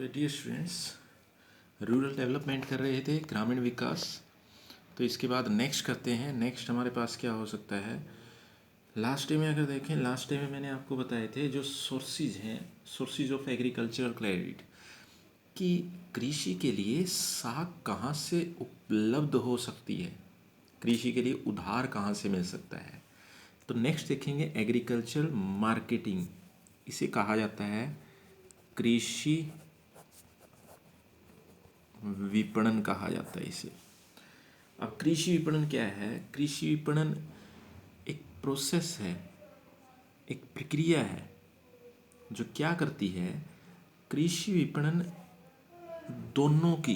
Dear students, rural development कर रहे थे, ग्रामीण विकास। तो इसके बाद नेक्स्ट करते हैं। नेक्स्ट हमारे पास क्या हो सकता है। लास्ट डे में अगर देखें, लास्ट डे में मैंने आपको बताए थे जो सोर्सेज हैं, सोर्सेज ऑफ एग्रीकल्चरल क्रेडिट, कि कृषि के लिए साख कहाँ से उपलब्ध हो सकती है, कृषि के लिए उधार कहाँ से मिल सकता है। तो नेक्स्ट देखेंगे एग्रीकल्चरल मार्केटिंग। इसे कहा जाता है कृषि विपणन कहा जाता है इसे। अब कृषि विपणन क्या है? कृषि विपणन एक प्रोसेस है, एक प्रक्रिया है जो क्या करती है। कृषि विपणन दोनों की,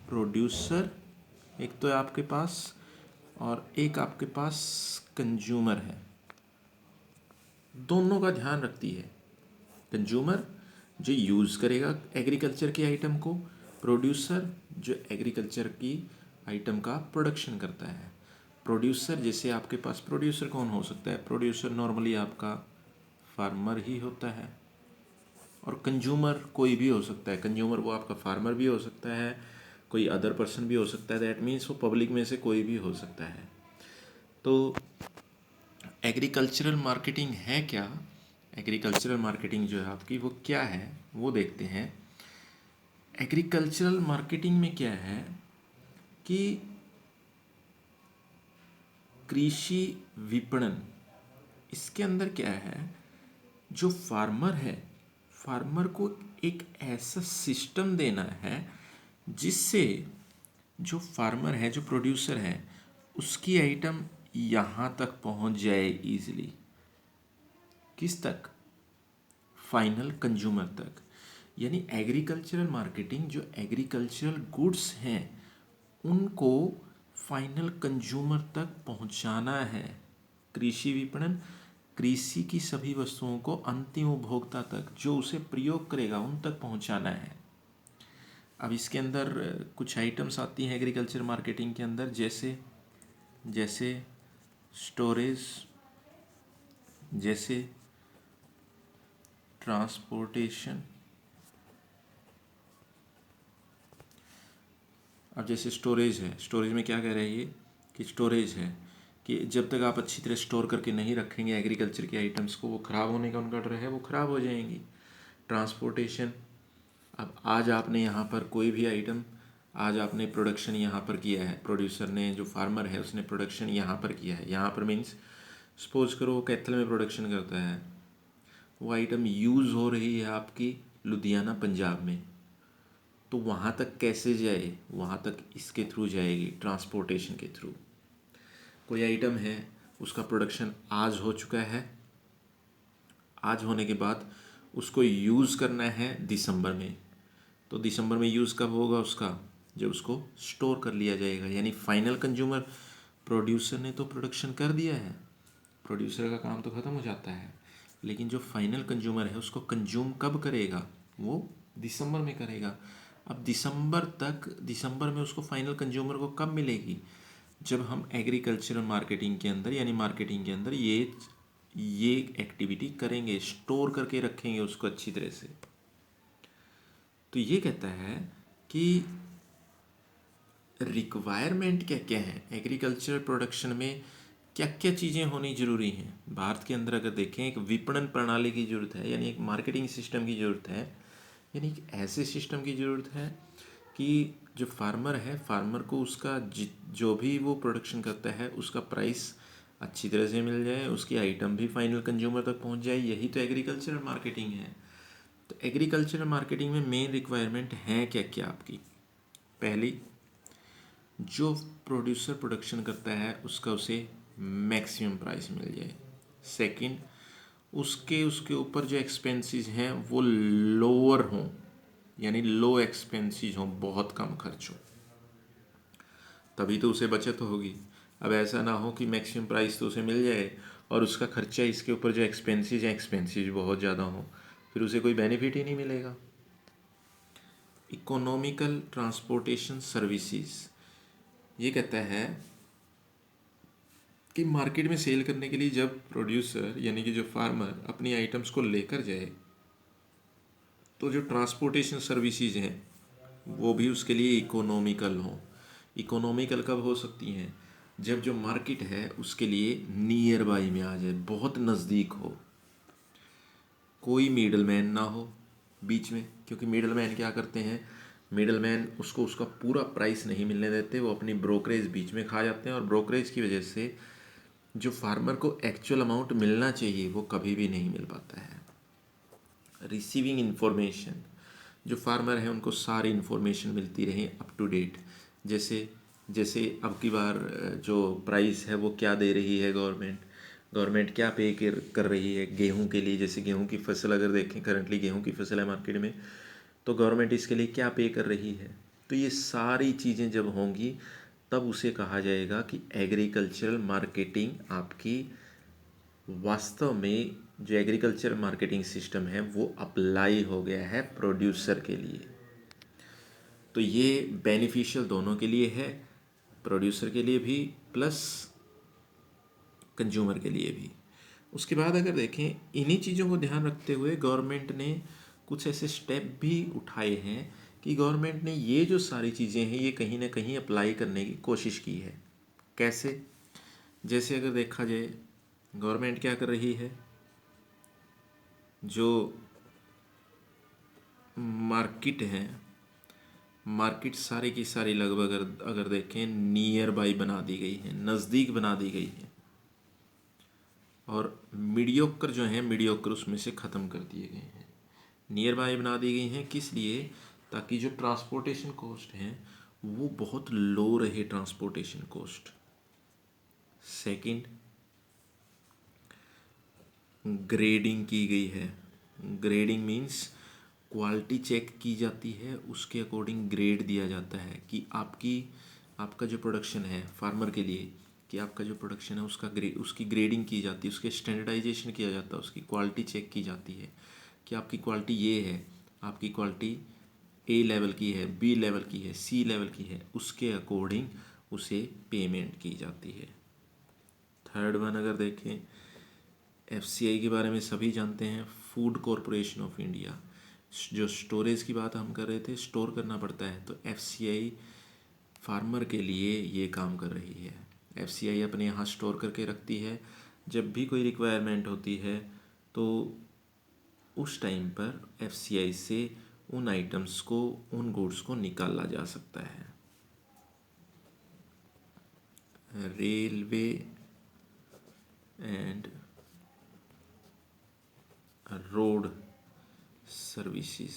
प्रोड्यूसर एक तो है आपके पास और एक आपके पास कंज्यूमर है, दोनों का ध्यान रखती है। कंज्यूमर जो यूज़ करेगा एग्रीकल्चर के आइटम को, प्रोड्यूसर जो एग्रीकल्चर की आइटम का प्रोडक्शन करता है। प्रोड्यूसर जैसे आपके पास प्रोड्यूसर कौन हो सकता है? प्रोड्यूसर नॉर्मली आपका फार्मर ही होता है। और कंज्यूमर कोई भी हो सकता है। कंज्यूमर वो आपका फार्मर भी हो सकता है, कोई अदर पर्सन भी हो सकता है। दैट मीन्स वो पब्लिक में से कोई भी हो सकता है। तो एग्रीकल्चरल मार्केटिंग है क्या? एग्रीकल्चरल मार्केटिंग जो है आपकी वो क्या है वो देखते हैं। एग्रीकल्चरल मार्केटिंग में क्या है कि कृषि विपणन, इसके अंदर क्या है, जो फार्मर है, फार्मर को एक ऐसा सिस्टम देना है जिससे जो फार्मर है, जो प्रोड्यूसर है, उसकी आइटम यहाँ तक पहुँच जाए इजीली। किस तक? फाइनल कंज्यूमर तक। यानी एग्रीकल्चरल मार्केटिंग, जो एग्रीकल्चरल गुड्स हैं उनको फाइनल कंज्यूमर तक पहुंचाना है। कृषि विपणन कृषि की सभी वस्तुओं को अंतिम उपभोक्ता तक, जो उसे प्रयोग करेगा, उन तक पहुंचाना है। अब इसके अंदर कुछ आइटम्स आती हैं एग्रीकल्चर मार्केटिंग के अंदर, जैसे जैसे स्टोरेज, जैसे ट्रांसपोर्टेशन। अब जैसे स्टोरेज है, स्टोरेज में क्या कह रहे हैं ये, कि स्टोरेज है कि जब तक आप अच्छी तरह स्टोर करके नहीं रखेंगे एग्रीकल्चर के आइटम्स को, वो ख़राब होने का उनका डर है, वो ख़राब हो जाएंगी। ट्रांसपोर्टेशन, अब आज आपने यहाँ पर कोई भी आइटम, आज आपने प्रोडक्शन यहाँ पर किया है, प्रोड्यूसर ने, जो फार्मर है उसने प्रोडक्शन यहाँ पर किया है। यहाँ पर मीन्स सपोज करो वो कैथल में प्रोडक्शन करता है, वो आइटम यूज़ हो रही है आपकी लुधियाना पंजाब में, तो वहाँ तक कैसे जाए? वहाँ तक इसके थ्रू जाएगी, ट्रांसपोर्टेशन के थ्रू। कोई आइटम है, उसका प्रोडक्शन आज हो चुका है, आज होने के बाद उसको यूज़ करना है दिसंबर में, तो दिसंबर में यूज़ कब होगा उसका? जब उसको स्टोर कर लिया जाएगा। यानी फाइनल कंज्यूमर, प्रोड्यूसर ने तो प्रोडक्शन कर दिया है, प्रोड्यूसर का काम तो ख़त्म हो जाता है, लेकिन जो फाइनल कंज्यूमर है उसको कंज्यूम कब करेगा? वो दिसंबर में करेगा। अब दिसंबर तक, दिसंबर में उसको फाइनल कंज्यूमर को कब मिलेगी? जब हम एग्रीकल्चरल मार्केटिंग के अंदर, यानी मार्केटिंग के अंदर ये एक्टिविटी करेंगे, स्टोर करके रखेंगे उसको अच्छी तरह से। तो ये कहता है कि रिक्वायरमेंट क्या क्या है एग्रीकल्चर प्रोडक्शन में, क्या क्या चीज़ें होनी ज़रूरी हैं। भारत के अंदर अगर देखें, एक विपणन प्रणाली की ज़रूरत है, यानी एक मार्केटिंग सिस्टम की ज़रूरत है, यानी एक ऐसे सिस्टम की ज़रूरत है कि जो फार्मर है, फार्मर को उसका जो भी वो प्रोडक्शन करता है उसका प्राइस अच्छी तरह से मिल जाए, उसकी आइटम भी फाइनल कंज्यूमर तक पहुंच जाए। यही तो एग्रीकल्चरल मार्केटिंग है। तो एग्रीकल्चरल मार्केटिंग में मेन रिक्वायरमेंट हैं क्या क्या आपकी? पहली, जो प्रोड्यूसर प्रोडक्शन करता है उसका उसे मैक्सिमम प्राइस मिल जाए। सेकंड, उसके उसके ऊपर जो एक्सपेंसेस हैं वो लोअर हों, यानी लो एक्सपेंसेस हों, बहुत कम खर्च हो, तभी तो उसे बचत होगी। अब ऐसा ना हो कि मैक्सिमम प्राइस तो उसे मिल जाए और उसका खर्चा, इसके ऊपर जो एक्सपेंसेस हैं, एक्सपेंसेस बहुत ज़्यादा हों, फिर उसे कोई बेनिफिट ही नहीं मिलेगा। इकोनॉमिकल ट्रांसपोर्टेशन सर्विसेज, ये कहता है कि मार्केट में सेल करने के लिए जब प्रोड्यूसर, यानी कि जो फार्मर अपनी आइटम्स को लेकर जाए, तो जो ट्रांसपोर्टेशन सर्विसेज हैं वो भी उसके लिए इकोनॉमिकल हों। इकोनॉमिकल कब हो सकती हैं? जब जो मार्केट है उसके लिए नियर बाई में आ जाए, बहुत नज़दीक हो, कोई मिडल मैन ना हो बीच में। क्योंकि मिडल मैन क्या करते हैं, मिडल मैन उसको उसका पूरा प्राइस नहीं मिलने देते, वो अपनी ब्रोकरेज बीच में खा जाते हैं, और ब्रोकरेज की वजह से जो फार्मर को एक्चुअल अमाउंट मिलना चाहिए वो कभी भी नहीं मिल पाता है। रिसीविंग इंफॉर्मेशन, जो फार्मर है उनको सारी इन्फॉर्मेशन मिलती रहे अप टू डेट। जैसे जैसे अब की बार जो प्राइस है वो क्या दे रही है गवर्नमेंट, गवर्नमेंट क्या पे कर रही है गेहूं के लिए। जैसे गेहूं की फसल अगर देखें, करंटली गेहूं की फसल है मार्केट में, तो गवर्नमेंट इसके लिए क्या पे कर रही है। तो ये सारी चीज़ें जब होंगी तब उसे कहा जाएगा कि एग्रीकल्चरल मार्केटिंग आपकी वास्तव में जो एग्रीकल्चर मार्केटिंग सिस्टम है वो अप्लाई हो गया है प्रोड्यूसर के लिए। तो ये बेनिफिशियल दोनों के लिए है, प्रोड्यूसर के लिए भी प्लस कंज्यूमर के लिए भी। उसके बाद अगर देखें, इन्हीं चीज़ों को ध्यान रखते हुए गवर्नमेंट ने कुछ ऐसे स्टेप भी उठाए हैं कि गवर्नमेंट ने ये जो सारी चीज़ें हैं ये कहीं ना कहीं अप्लाई करने की कोशिश की है। कैसे? जैसे अगर देखा जाए, गवर्नमेंट क्या कर रही है, जो मार्केट है, मार्केट सारी की सारी लगभग अगर देखें नियर बाई बना दी गई है, नज़दीक बना दी गई है, और मीडियोकर जो है मीडियोकर उसमें से ख़त्म कर दिए गए हैं। नियर बाई बना दी गई हैं किस लिए? ताकि जो ट्रांसपोर्टेशन कॉस्ट हैं वो बहुत लो रहे, ट्रांसपोर्टेशन कॉस्ट। सेकंड, ग्रेडिंग की गई है। ग्रेडिंग मीन्स क्वालिटी चेक की जाती है, उसके अकॉर्डिंग ग्रेड दिया जाता है कि आपका जो प्रोडक्शन है फार्मर के लिए, कि आपका जो प्रोडक्शन है उसकी ग्रेडिंग की जाती है, उसके स्टैंडर्डाइजेशन किया जाता है, उसकी क्वालिटी चेक की जाती है कि आपकी क्वालिटी ये है, आपकी क्वालिटी ए लेवल की है, बी लेवल की है, सी लेवल की है, उसके अकॉर्डिंग उसे पेमेंट की जाती है। थर्ड वन अगर देखें, एफसीआई के बारे में सभी जानते हैं, फूड कॉरपोरेशन ऑफ इंडिया। जो स्टोरेज की बात हम कर रहे थे, स्टोर करना पड़ता है, तो एफसीआई फार्मर के लिए ये काम कर रही है। एफसीआई अपने यहाँ स्टोर करके रखती है, जब भी कोई रिक्वायरमेंट होती है तो उस टाइम पर एफसीआई से उन आइटम्स को, उन गुड्स को निकाला जा सकता है। Railway and road services,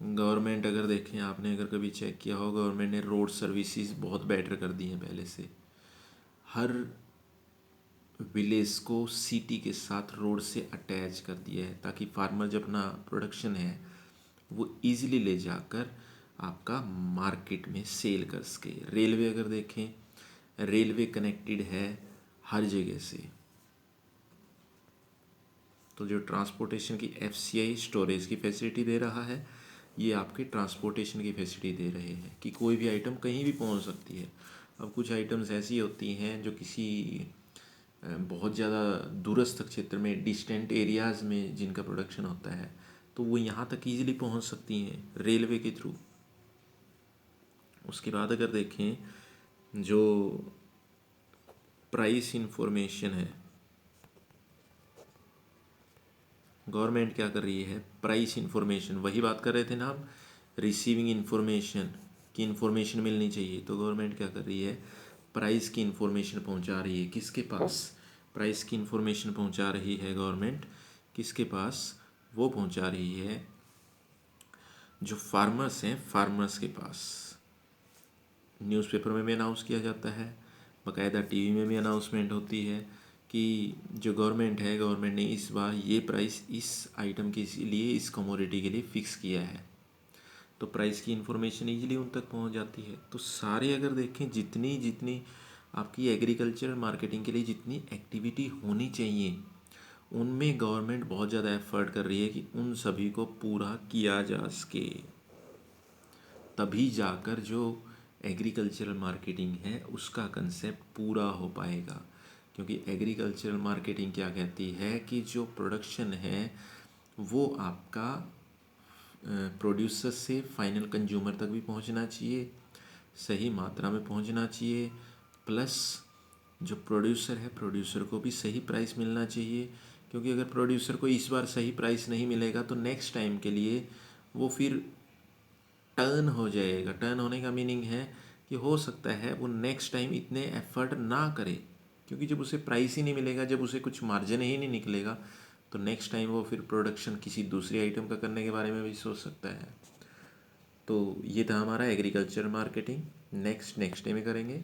government अगर देखें, आपने अगर कभी चेक किया हो, गवर्नमेंट ने रोड सर्विसेज बहुत बेटर कर दी हैं पहले से। हर विलेज को सिटी के साथ रोड से अटैच कर दिया है ताकि फार्मर जब अपना प्रोडक्शन है वो इजीली ले जाकर आपका मार्केट में सेल कर सके। रेलवे अगर देखें, रेलवे कनेक्टेड है हर जगह से। तो जो ट्रांसपोर्टेशन की एफसीआई स्टोरेज की फैसिलिटी दे रहा है, ये आपके ट्रांसपोर्टेशन की फैसिलिटी दे रहे हैं कि कोई भी आइटम कहीं भी पहुंच सकती है। अब कुछ आइटम्स ऐसी होती हैं जो किसी बहुत ज़्यादा दूरस्थ क्षेत्र में, डिस्टेंट एरियाज़ में जिनका प्रोडक्शन होता है, तो वो यहाँ तक ईजिली पहुँच सकती हैं रेलवे के थ्रू। उसके बाद अगर देखें, जो प्राइस इंफॉर्मेशन है, गवर्नमेंट क्या कर रही है, प्राइस इंफॉर्मेशन, वही बात कर रहे थे ना हम, रिसीविंग इंफॉर्मेशन की इंफॉर्मेशन मिलनी चाहिए, तो गवर्नमेंट क्या कर रही है, प्राइस की इंफॉर्मेशन पहुंचा रही है। किसके पास? प्राइस की इंफॉर्मेशन पहुंचा रही है गवर्नमेंट, किसके पास? वो पहुंचा रही है जो फार्मर्स हैं, फार्मर्स के पास। न्यूज़पेपर में भी अनाउंस किया जाता है, बाकायदा टीवी में भी अनाउंसमेंट होती है कि जो गवर्नमेंट है, गवर्नमेंट ने इस बार ये प्राइस इस आइटम के लिए, इस कमोडिटी के लिए फ़िक्स किया है। तो प्राइस की इन्फॉर्मेशन ईजिली उन तक पहुंच जाती है। तो सारे अगर देखें, जितनी जितनी आपकी एग्रीकल्चर मार्केटिंग के लिए जितनी एक्टिविटी होनी चाहिए, उनमें गवर्नमेंट बहुत ज़्यादा एफर्ट कर रही है कि उन सभी को पूरा किया जा सके। तभी जाकर जो एग्रीकल्चरल मार्केटिंग है उसका कंसेप्ट पूरा हो पाएगा। क्योंकि एग्रीकल्चरल मार्केटिंग क्या कहती है कि जो प्रोडक्शन है वो आपका प्रोड्यूसर से फाइनल कंज्यूमर तक भी पहुंचना चाहिए, सही मात्रा में पहुंचना चाहिए, प्लस जो प्रोड्यूसर है प्रोड्यूसर को भी सही प्राइस मिलना चाहिए, क्योंकि अगर प्रोड्यूसर को इस बार सही प्राइस नहीं मिलेगा तो नेक्स्ट टाइम के लिए वो फिर टर्न हो जाएगा। टर्न होने का मीनिंग है कि हो सकता है वो नेक्स्ट टाइम इतने एफर्ट ना करे, क्योंकि जब उसे प्राइस ही नहीं मिलेगा, जब उसे कुछ मार्जिन ही नहीं निकलेगा, तो नेक्स्ट टाइम वो फिर प्रोडक्शन किसी दूसरी आइटम का करने के बारे में भी सोच सकता है। तो ये था हमारा एग्रीकल्चर मार्केटिंग। नेक्स्ट डे में करेंगे।